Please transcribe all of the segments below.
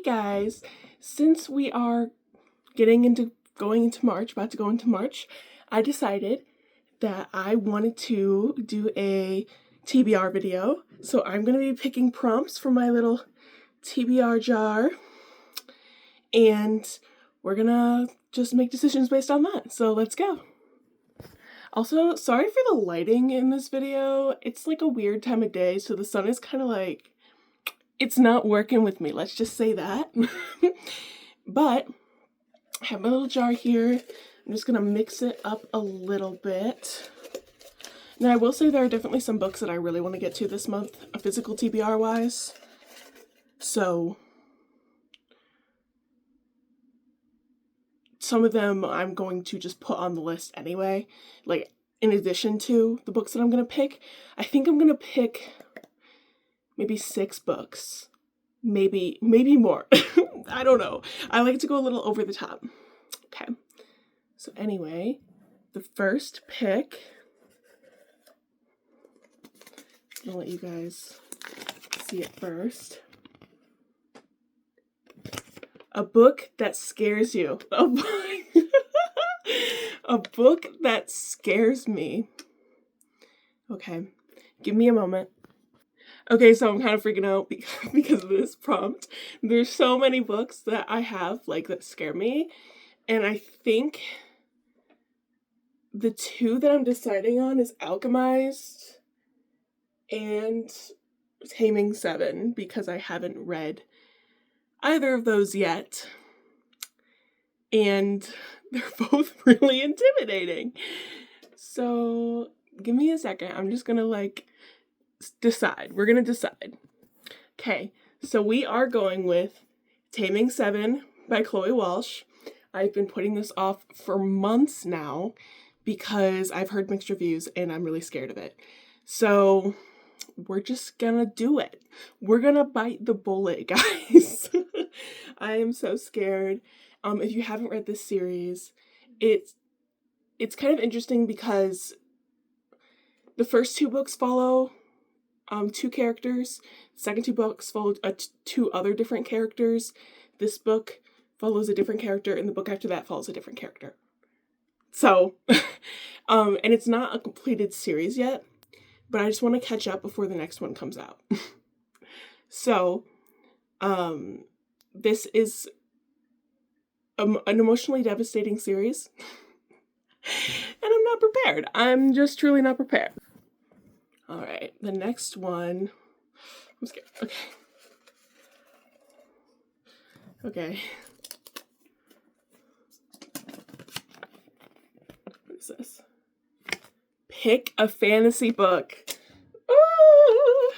guys, since we are going into March, about to go into March, I decided that I wanted to do a TBR video. So I'm going to be picking prompts from my little TBR jar, and we're going to just make decisions based on that. So let's go. Also, sorry for the lighting in this video. It's like a weird time of day, so the sun is kind of like, it's not working with me. Let's just say that. But I have my little jar here. I'm just gonna mix it up a little bit. Now I will say there are definitely some books that I really want to get to this month, physical TBR wise. So some of them I'm going to just put on the list anyway, like in addition to the books that I'm gonna pick. I think I'm gonna pick maybe 6 books, maybe more. I don't know. I like to go a little over the top. Okay. So anyway, the first pick, I'm gonna let you guys see it first. A book that scares you. A book that scares me. Okay, give me a moment. Okay, so I'm kind of freaking out because of this prompt. There's so many books that I have, like, that scare me. And I think the 2 that I'm deciding on is Alchemized and Taming 7, because I haven't read either of those yet. And they're both really intimidating. So give me a second. I'm just gonna decide. We're gonna decide. Okay, so we are going with Taming 7 by Chloe Walsh. I've been putting this off for months now because I've heard mixed reviews and I'm really scared of it. So we're just gonna do it. We're gonna bite the bullet, guys. I am so scared. If you haven't read this series, it's kind of interesting because the first 2 books follow 2 characters. The second 2 books follow 2 other different characters. This book follows a different character, and the book after that follows a different character. So, and it's not a completed series yet, but I just want to catch up before the next one comes out. So, this is an emotionally devastating series, and I'm not prepared. I'm just truly not prepared. All right, the next one, I'm scared. Okay. What is this? Pick a fantasy book. Ooh.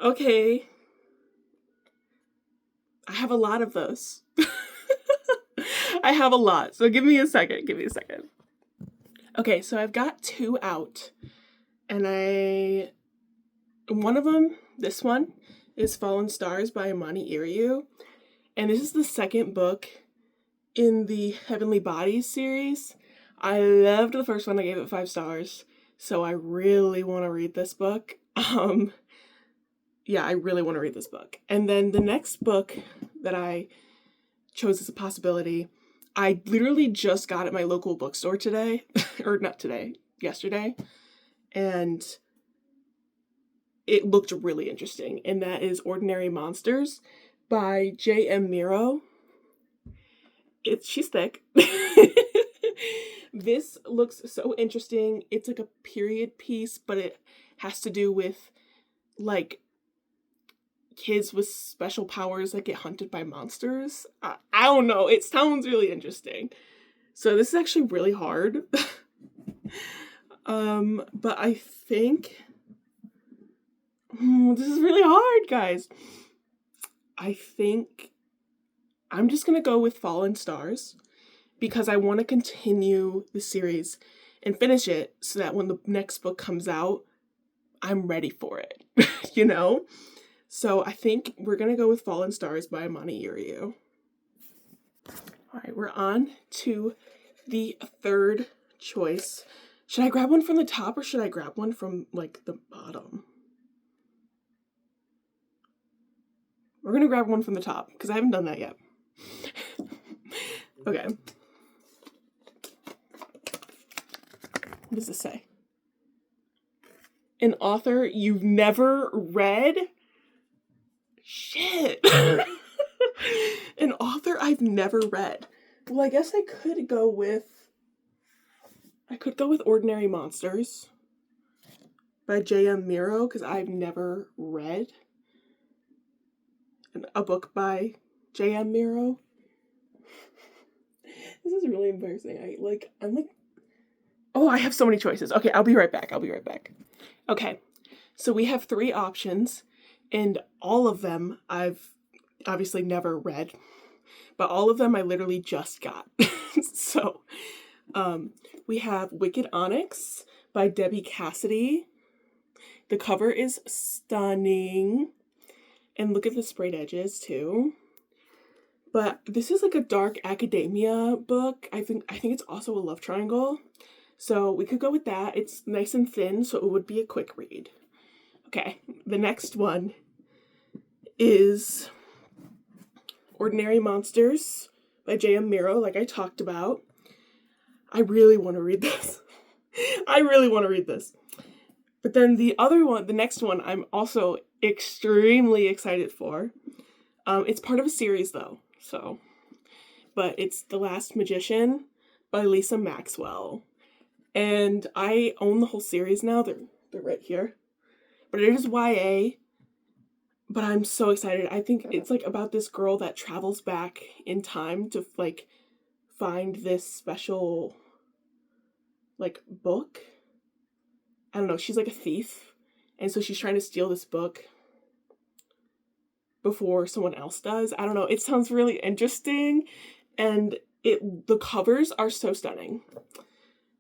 Okay. I have a lot of those. I have a lot, so give me a second. Okay, so I've got 2 out. And one of them, this one, is Fallen Stars by Amani Iriu. And this is the second book in the Heavenly Bodies series. I loved the first one. I gave it 5 stars. So I really want to read this book. Yeah, I really want to read this book. And then the next book that I chose as a possibility, I literally just got at my local bookstore today. Or not today, yesterday. And it looked really interesting. And that is Ordinary Monsters by J.M. Miro. She's thick. This looks so interesting. It's like a period piece, but it has to do with, like, kids with special powers that get hunted by monsters. I don't know. It sounds really interesting. So this is actually really hard. But I think this is really hard, guys. I think I'm just gonna go with Fallen Stars because I want to continue the series and finish it so that when the next book comes out, I'm ready for it, you know? So I think we're gonna go with Fallen Stars by Amani Iriu. All right, we're on to the third choice. Should I grab one from the top or should I grab one from, like, the bottom? We're gonna grab one from the top because I haven't done that yet. Okay. What does this say? An author you've never read? Shit. An author I've never read. Well, I guess I could go with Ordinary Monsters by J.M. Miro, because I've never read a book by J.M. Miro. This is really embarrassing. Oh, I have so many choices. Okay, I'll be right back. Okay, so we have 3 options, and all of them I've obviously never read, but all of them I literally just got. So, we have Wicked Onyx by Debbie Cassidy. The cover is stunning, and look at the sprayed edges too. But this is like a dark academia book. I think it's also a love triangle. So we could go with that. It's nice and thin, so it would be a quick read. Okay, the next one is Ordinary Monsters by J.M. Miro, like I talked about. I really want to read this. But then the next one, I'm also extremely excited for. It's part of a series though, but it's The Last Magician by Lisa Maxwell. And I own the whole series now. They're right here. But it is YA. But I'm so excited. I think it's like about this girl that travels back in time to like find this special like book. I don't know, she's like a thief. And so she's trying to steal this book before someone else does. I don't know. It sounds really interesting. And the covers are so stunning.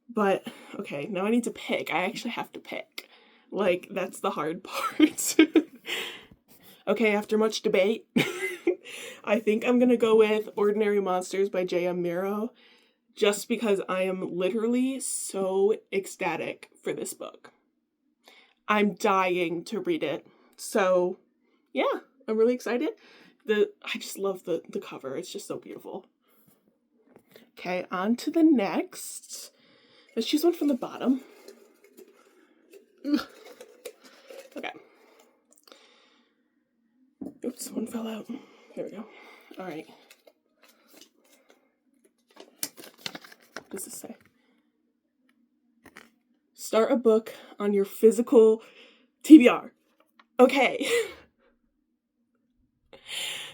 But, okay, now I need to pick. I actually have to pick. Like, that's the hard part. Okay, after much debate, I think I'm gonna go with Ordinary Monsters by J.M. Miro, just because I am literally so ecstatic for this book. I'm dying to read it. So, yeah, I'm really excited. I just love the cover. It's just so beautiful. Okay, on to the next. Let's choose one from the bottom. Okay. Oops, one fell out. There we go. All right. What does this say? Start a book on your physical TBR. Okay.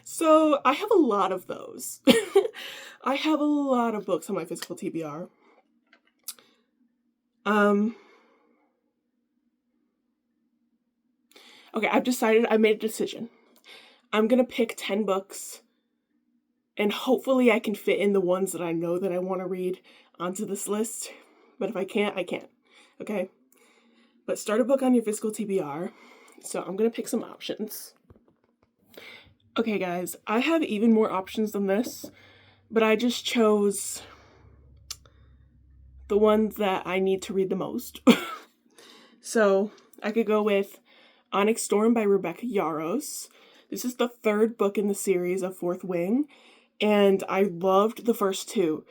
So I have a lot of those. I have a lot of books on my physical TBR. Okay, I made a decision. I'm gonna pick 10 books, and hopefully I can fit in the ones that I know that I want to read onto this list. But if I can't, I can't. Okay? But start a book on your physical TBR. So I'm gonna pick some options. Okay, guys, I have even more options than this, but I just chose the ones that I need to read the most. So I could go with Onyx Storm by Rebecca Yarros. This is the 3rd book in the series of Fourth Wing, and I loved the first 2.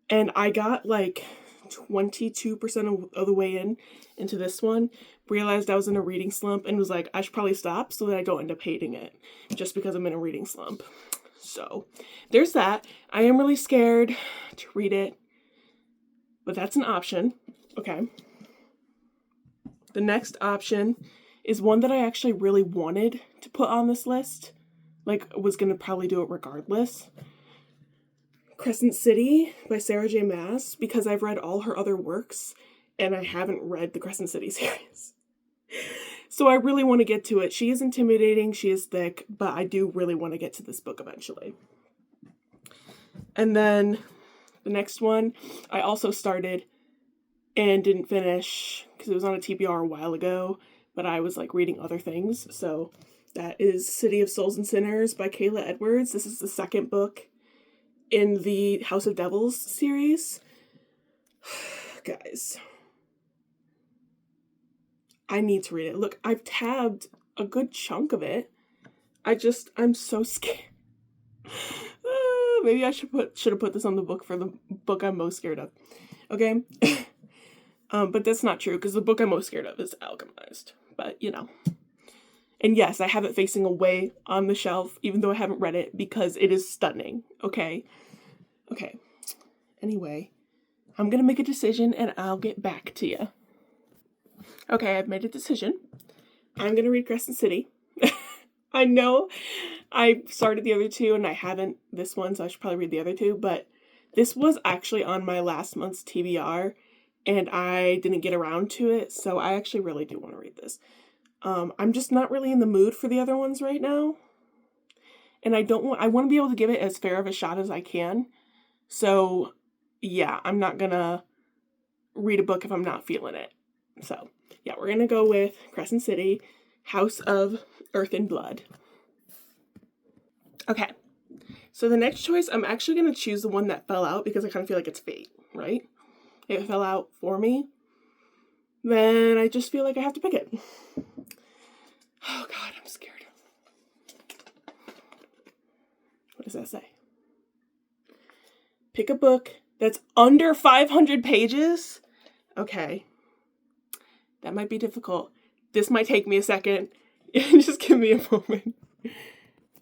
And I got like 22% of the way into this one, realized I was in a reading slump, and was like, I should probably stop so that I don't end up hating it, just because I'm in a reading slump. So, there's that. I am really scared to read it, but that's an option. Okay. The next option is one that I actually really wanted to put on this list. Like, was going to probably do it regardless. Crescent City by Sarah J. Maas, because I've read all her other works, and I haven't read the Crescent City series. So I really want to get to it. She is intimidating, she is thick, but I do really want to get to this book eventually. And then the next one, I also started and didn't finish, because it was on a TBR a while ago, but I was like reading other things. So that is City of Souls and Sinners by Kayla Edwards. This is the 2nd book in the House of Devils series. Guys, I need to read it. Look, I've tabbed a good chunk of it. I'm so scared. Maybe I should have put this on the book for the book I'm most scared of. Okay? But that's not true, because the book I'm most scared of is Alchemized. But, you know. And yes, I have it facing away on the shelf, even though I haven't read it, because it is stunning. Okay? Okay. Anyway, I'm gonna make a decision and I'll get back to you. Okay, I've made a decision. I'm gonna read Crescent City. I know I started the other two and I haven't this one, so I should probably read the other two, but this was actually on my last month's TBR and I didn't get around to it, so I actually really do want to read this. I'm just not really in the mood for the other ones right now. And I want to be able to give it as fair of a shot as I can. So, yeah, I'm not gonna read a book if I'm not feeling it. So, yeah, we're gonna go with Crescent City, House of Earth and Blood. Okay, so the next choice, I'm actually going to choose the one that fell out because I kind of feel like it's fate, right? If it fell out for me, then I just feel like I have to pick it. Oh God, I'm scared. What does that say? Pick a book that's under 500 pages? Okay. That might be difficult. This might take me a second. Just give me a moment.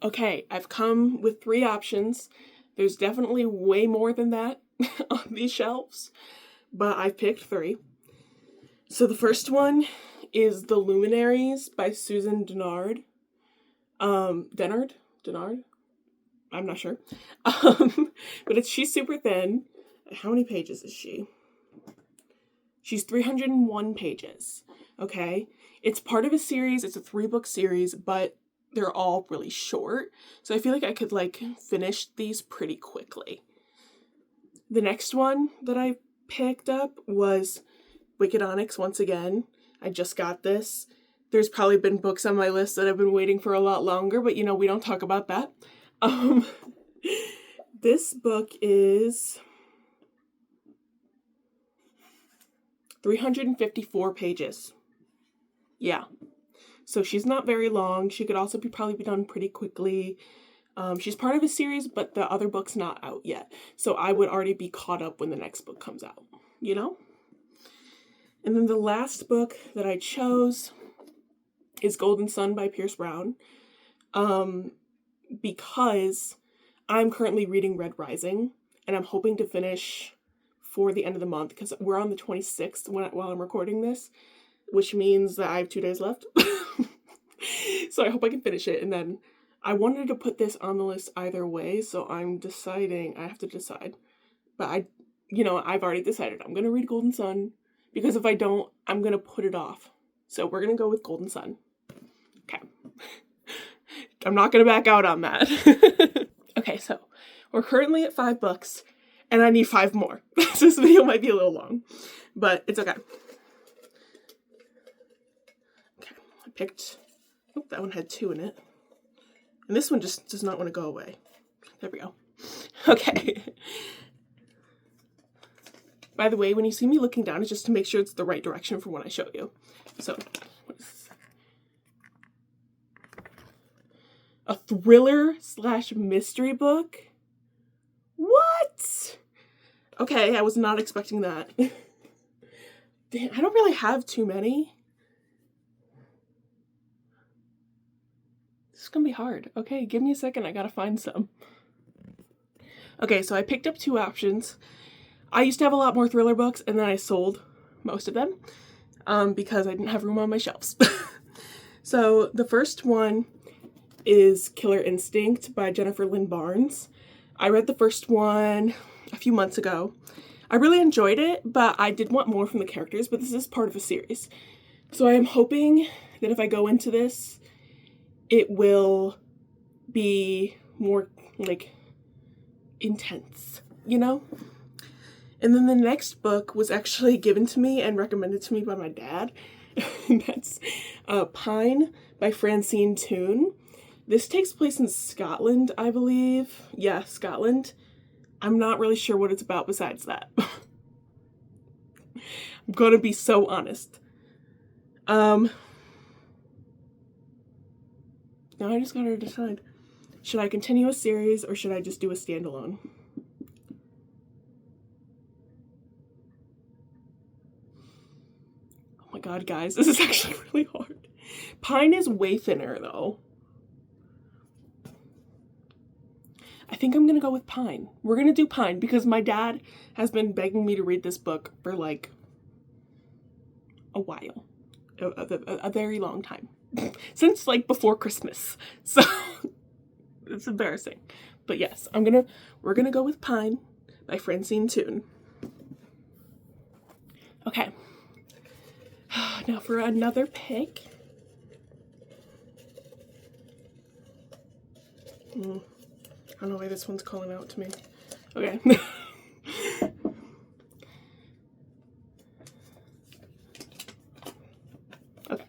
Okay, I've come with 3 options. There's definitely way more than that on these shelves, but I've picked 3. So the first one is The Luminaries by Susan Dennard. Dennard? I'm not sure. But she's super thin. How many pages is she? She's 301 pages. Okay? It's part of a series. It's a 3-book series, but they're all really short. So I feel like I could, finish these pretty quickly. The next one that I picked up was Wicked Onyx once again. I just got this. There's probably been books on my list that I've been waiting for a lot longer, but we don't talk about that. This book is 354 pages. Yeah. So she's not very long. She could also probably be done pretty quickly. She's part of a series, but the other book's not out yet. So I would already be caught up when the next book comes out, And then the last book that I chose is Golden Sun by Pierce Brown. Because I'm currently reading Red Rising, and I'm hoping to finish for the end of the month, because we're on the 26th while I'm recording this, which means that I have 2 days left. So I hope I can finish it, and then I wanted to put this on the list either way, so I'm deciding, I have to decide. But I've already decided I'm going to read Golden Sun, because if I don't, I'm going to put it off. So we're going to go with Golden Sun. Okay. I'm not going to back out on that. Okay, so we're currently at 5 books, and I need 5 more. So this video might be a little long, but it's okay. Okay, I picked, that one had 2 in it. And this one just does not want to go away. There we go. Okay. By the way, when you see me looking down, it's just to make sure it's the right direction for when I show you. So, what is this? A thriller/mystery book? What? Okay, I was not expecting that. Damn, I don't really have too many. This is gonna be hard. Okay, give me a second, I gotta find some. Okay, so I picked up 2 options. I used to have a lot more thriller books, and then I sold most of them because I didn't have room on my shelves. So the first one is Killer Instinct by Jennifer Lynn Barnes. I read the first one a few months ago. I really enjoyed it, but I did want more from the characters, but this is part of a series. So I am hoping that if I go into this, it will be more, intense, And then the next book was actually given to me and recommended to me by my dad. That's Pine by Francine Toon. This takes place in Scotland, I believe. Yeah, Scotland. I'm not really sure what it's about besides that. I'm gonna be so honest. Now I just gotta decide. Should I continue a series or should I just do a standalone? Oh my god, guys, this is actually really hard. Pine is way thinner, though. I think I'm gonna go with Pine. We're gonna do Pine because my dad has been begging me to read this book for like a while. A very long time. Since like before Christmas. So it's embarrassing. But yes, we're gonna go with Pine by Francine Toon. Okay. Now for another pick. I don't know why this one's calling out to me. Okay. Okay.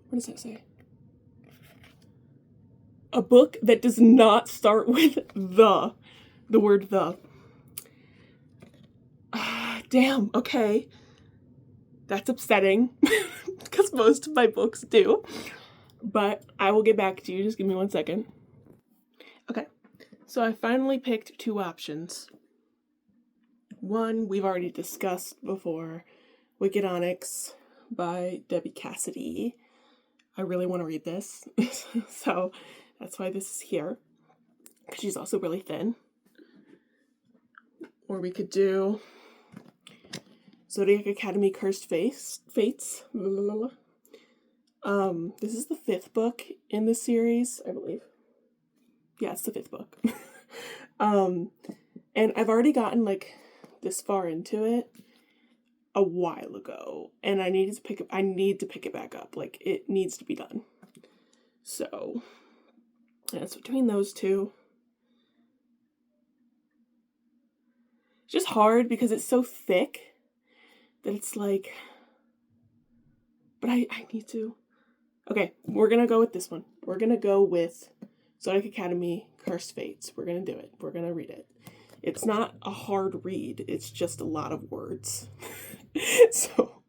What does that say? A book that does not start with the word the. Damn, okay. That's upsetting because most of my books do. But I will get back to you. Just give me 1 second. Okay, so I finally picked 2 options. One we've already discussed before, Wicked Onyx by Debbie Cassidy. I really want to read this, so that's why this is here. She's also really thin. Or we could do Zodiac Academy Cursed Fates. This is the 5th book in the series, I believe. Yeah, it's the 5th book. And I've already gotten like this far into it a while ago, and I need to pick it back up. Like, it needs to be done. So it's between those two. It's just hard because it's so thick that it's like, but I need to. Okay, we're gonna go with this one. We're gonna go with Zodiac Academy Cursed Fates. We're gonna do it. We're gonna read it. It's not a hard read. It's just a lot of words. So,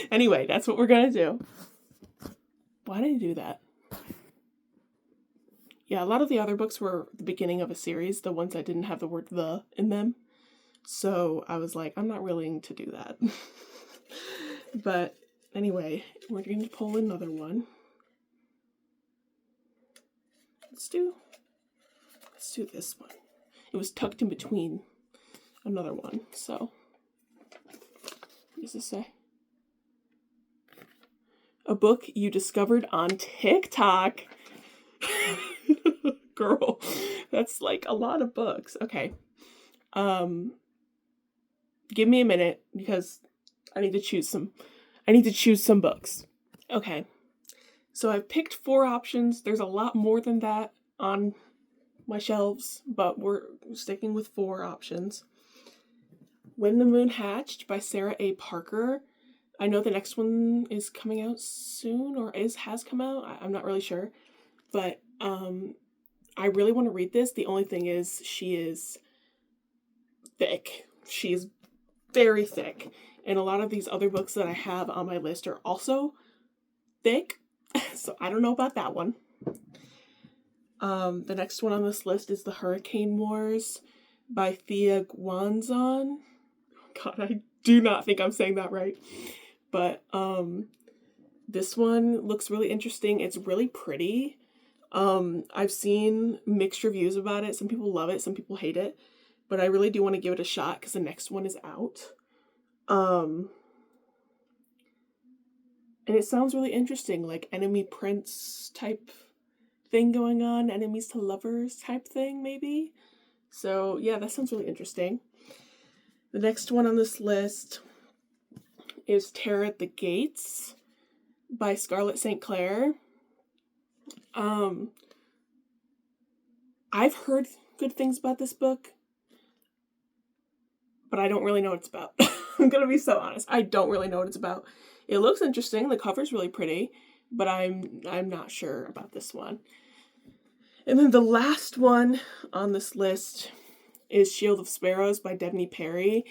anyway, that's what we're gonna do. Why did I do that? Yeah, a lot of the other books were the beginning of a series, the ones that didn't have the word the in them. So I was like, I'm not willing to do that. But anyway, we're going to pull another one. Let's do this one. It was tucked in between another one, so what does this say? A book you discovered on TikTok. Girl, that's like a lot of books. Okay. Give me a minute because I need to choose some books. Okay. So I've picked 4 options. There's a lot more than that on my shelves, but we're sticking with 4 options. When the Moon Hatched by Sarah A. Parker. I know the next one is coming out soon, or has come out. I'm not really sure. But I really want to read this. The only thing is she is thick. She is very thick. And a lot of these other books that I have on my list are also thick. So I don't know about that one. The next one on this list is The Hurricane Wars by Thea Guanzon. God, I do not think I'm saying that right. But this one looks really interesting. It's really pretty. I've seen mixed reviews about it. Some people love it, some people hate it. But I really do want to give it a shot because the next one is out. And it sounds really interesting, like enemy prince type thing going on, enemies to lovers type thing, maybe. So yeah, that sounds really interesting. The next one on this list is Terror at the Gates by Scarlett St. Clair. I've heard good things about this book, but I don't really know what it's about. I'm gonna be so honest. I don't really know what it's about. It looks interesting. The cover's really pretty, but I'm not sure about this one. And then the last one on this list is Shield of Sparrows by Debney Perry.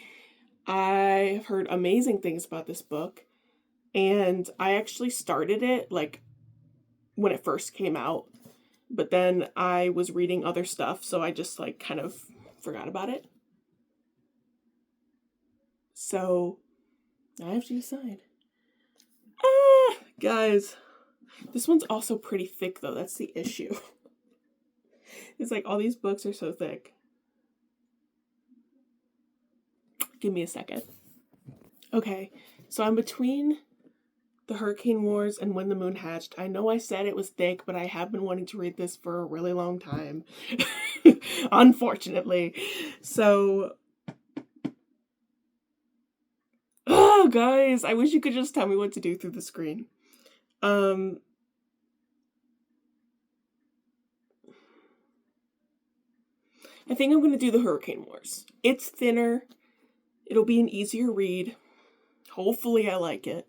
I've heard amazing things about this book, and I actually started it like when it first came out. But then I was reading other stuff, so I just like kind of forgot about it. So I have to decide. Guys, this one's also pretty thick though. That's the issue. It's like all these books are so thick. Give me a second. Okay, so I'm between The Hurricane Wars and When the Moon Hatched. I know I said it was thick, but I have been wanting to read this for a really long time. Unfortunately. So, oh, guys, I wish you could just tell me what to do through the screen. I think I'm going to do The Hurricane Wars. It's thinner. It'll be an easier read. Hopefully I like it.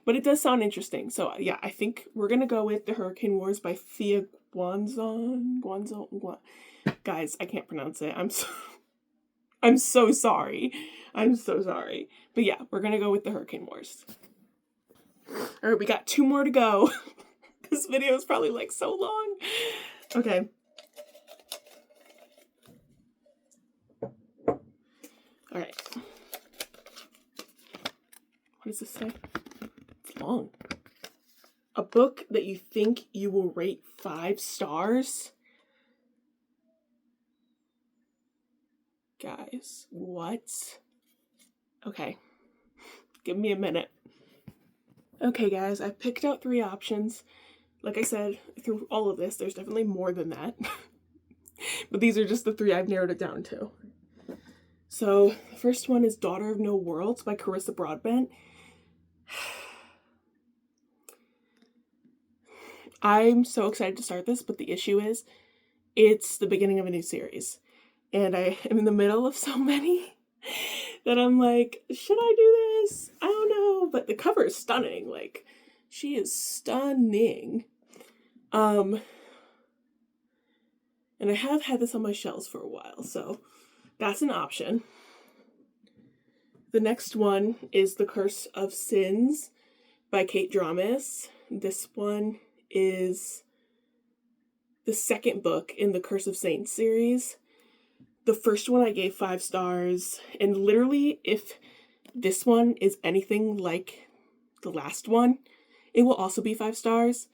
But it does sound interesting. So, yeah, I think we're going to go with The Hurricane Wars by Thea Guanzon. Guys, I can't pronounce it. I'm so sorry. I'm so sorry. But yeah, we're going to go with The Hurricane Wars. All right, we got 2 more to go. This video is probably like so long. Okay. All right. What does this say? It's long. A book that you think you will rate 5 stars? Guys, what? Okay. Give me a minute. Okay, guys, I picked out 3 options. Like I said, through all of this, there's definitely more than that. But these are just the 3 I've narrowed it down to. So, the first one is Daughter of No Worlds by Carissa Broadbent. I'm so excited to start this, but the issue is, it's the beginning of a new series. And I am in the middle of so many that I'm like, should I do this? I don't know. But the cover is stunning. Like, she is stunning. And I have had this on my shelves for a while, so that's an option. The next one is The Curse of Sins by Kate Dramas. This one is the second book in the Curse of Saints series. The first one I gave 5 stars, and literally if this one is anything like the last one, it will also be 5 stars.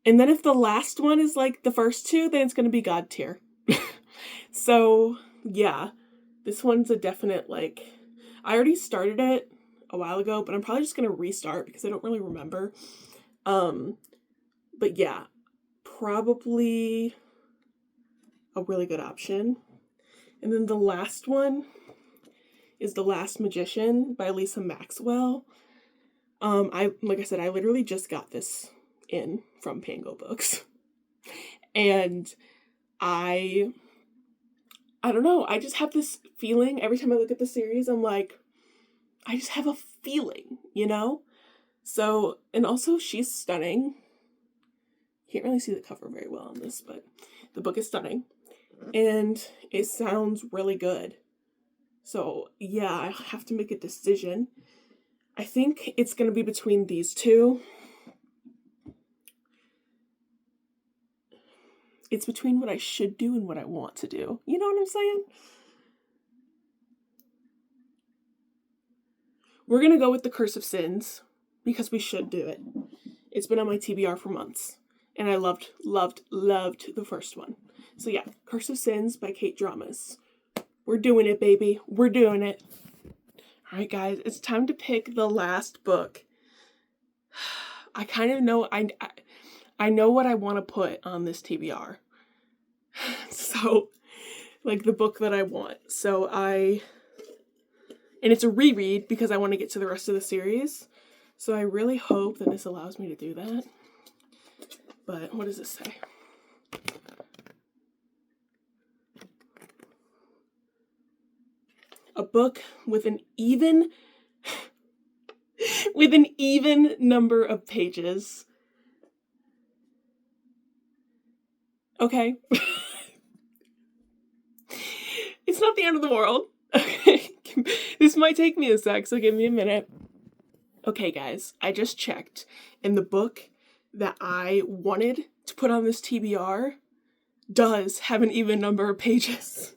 And then if the last one is like the first 2, then it's going to be God tier. So, yeah, this one's a definite, like, I already started it a while ago, but I'm probably just going to restart because I don't really remember. But yeah, probably a really good option. And then the last one is The Last Magician by Lisa Maxwell. Like I said, I literally just got this in from Pango Books. And I don't know, I just have this feeling every time I look at the series, I'm like, I just have a feeling, you know? So, and also she's stunning. Can't really see the cover very well on this, but the book is stunning. And it sounds really good. So, yeah, I have to make a decision. I think it's going to be between these 2. It's between what I should do and what I want to do. You know what I'm saying? We're going to go with The Curse of Sins because we should do it. It's been on my TBR for months. And I loved the first one. So yeah, Curse of Sins by Kate Dramas. We're doing it, baby. We're doing it. All right, guys, it's time to pick the last book. I kind of know, I know what I want to put on this TBR. So, like the book that I want. So and it's a reread because I want to get to the rest of the series. So I really hope that this allows me to do that. But what does this say? A book with an even number of pages. Okay. It's not the end of the world. Okay. This might take me a sec, so give me a minute. Okay, guys, I just checked. And the book that I wanted to put on this TBR does have an even number of pages.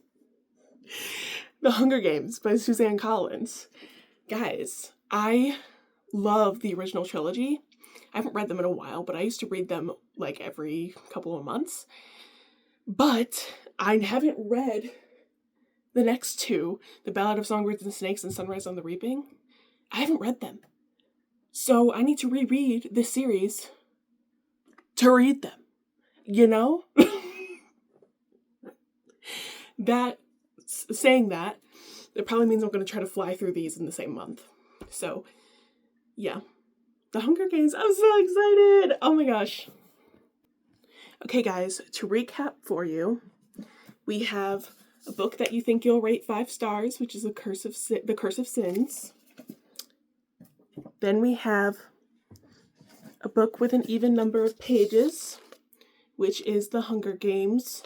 The Hunger Games by Suzanne Collins. Guys, I love the original trilogy. I haven't read them in a while, but I used to read them like every couple of months. But I haven't read the next two, The Ballad of Songbirds and Snakes and Sunrise on the Reaping. I haven't read them. So I need to reread this series to read them. You know? Saying that, it probably means I'm going to try to fly through these in the same month. So, yeah. The Hunger Games, I'm so excited! Oh my gosh. Okay guys, to recap for you, we have a book that you think you'll rate 5 stars, which is The Curse of Sins. Then we have a book with an even number of pages, which is The Hunger Games.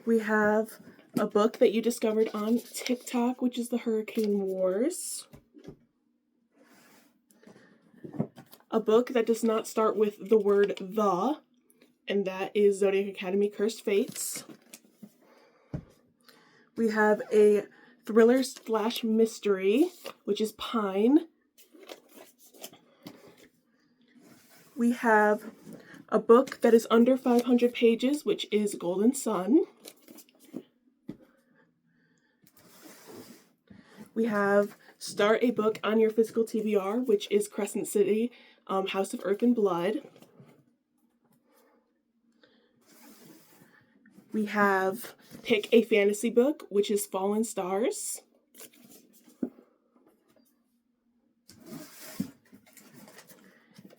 We have a book that you discovered on TikTok, which is The Hurricane Wars. A book that does not start with the word the, and that is Zodiac Academy Cursed Fates. We have a thriller/mystery, which is Pine. We have a book that is under 500 pages, which is Golden Sun. We have Start a Book on Your Physical TBR, which is Crescent City, House of Earth and Blood. We have Pick a Fantasy Book, which is Fallen Stars.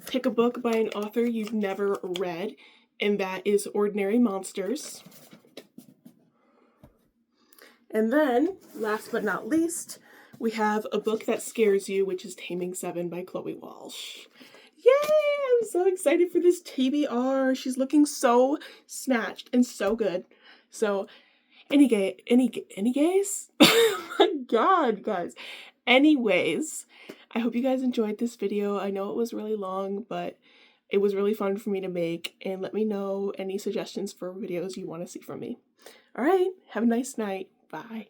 Pick a book by an author you've never read, and that is Ordinary Monsters. And then, last but not least, we have a book that scares you, which is Taming 7 by Chloe Walsh. Yay! I'm so excited for this TBR. She's looking so snatched and so good. So, any gays? Oh my god, guys. Anyways, I hope you guys enjoyed this video. I know it was really long, but it was really fun for me to make. And let me know any suggestions for videos you want to see from me. Alright, have a nice night. Bye.